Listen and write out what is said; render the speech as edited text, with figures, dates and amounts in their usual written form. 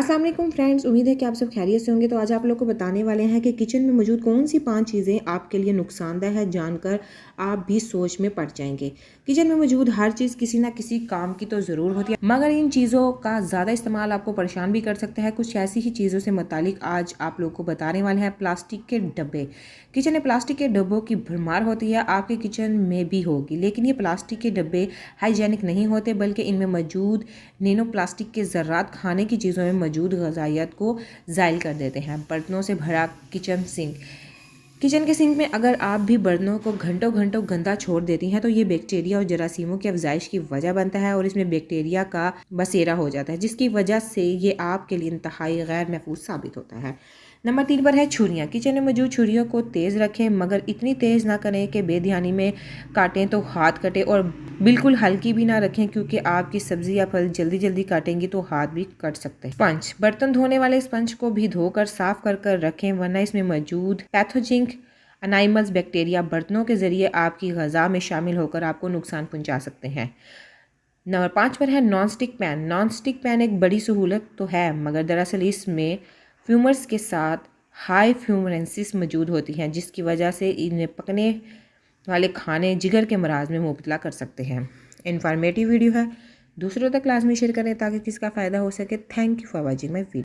अस्सलाम वालेकुम फ्रेंड्स, उम्मीद है कि आप सब खैरियत से होंगे। तो आज आप लोग को बताने वाले हैं कि किचन में मौजूद कौन सी 5 चीज़ें आपके लिए नुकसानदेह है, जानकर आप भी सोच में पड़ जाएंगे। किचन में मौजूद हर चीज़ किसी ना किसी काम की तो ज़रूर होती है, मगर इन चीज़ों का ज़्यादा इस्तेमाल आपको परेशान भी कर सकता है। कुछ ऐसी ही चीज़ों से मुतालिक आज आप लोग को बताने वाले हैं। प्लास्टिक के डब्बे। किचन में प्लास्टिक के डब्बों की भरमार होती है, आपके किचन में भी होगी, लेकिन ये प्लास्टिक के डब्बे हाइजेनिक नहीं होते, बल्कि इनमें मौजूद नैनो प्लास्टिक के ज़र्रात खाने की चीज़ों में मौजूद ग़िज़ाइयत को ज़ाइल कर देते हैं। बर्तनों से भरा किचन सिंक। किचन के सिंक में अगर आप भी बर्तनों को घंटों घंटों गंदा छोड़ देती हैं तो ये बैक्टीरिया और जरासीमों की अफजाइश की वजह बनता है और इसमें बैक्टीरिया का बसेरा हो जाता है, जिसकी वजह से ये आपके लिए इंतहाई गैर महफूज साबित होता है। नंबर 3 पर है छुरियाँ। किचन में मौजूद छुरियों को तेज़ रखें, मगर इतनी तेज़ ना करें कि बेध्यानी में काटें तो हाथ कटे, और बिल्कुल हल्की भी ना रखें क्योंकि आपकी सब्ज़ी या फल जल्दी जल्दी काटेंगी तो हाथ भी कट सकते हैं। स्पंज। बर्तन धोने वाले स्पंज को भी धोकर साफ कर रखें, वरना इसमें मौजूद पैथोजिन अनाइमल्स बैक्टीरिया बर्तनों के ज़रिए आपकी ग़िज़ा में शामिल होकर आपको नुकसान पहुंचा सकते हैं। नंबर 5 पर है non stick pan. Non stick pan एक बड़ी सहूलत तो है, मगर दरअसल इसमें फ्यूमर्स के साथ हाई फ्यूमरेंसिस मौजूद होती हैं, जिसकी वजह से इन्हें पकने वाले खाने जिगर के मराज में मुब्तला कर सकते हैं। इन्फॉर्मेटिव वीडियो है, दूसरों तक लाजमी शेयर करें ताकि किसका फ़ायदा हो सके। Thank you for watching my video.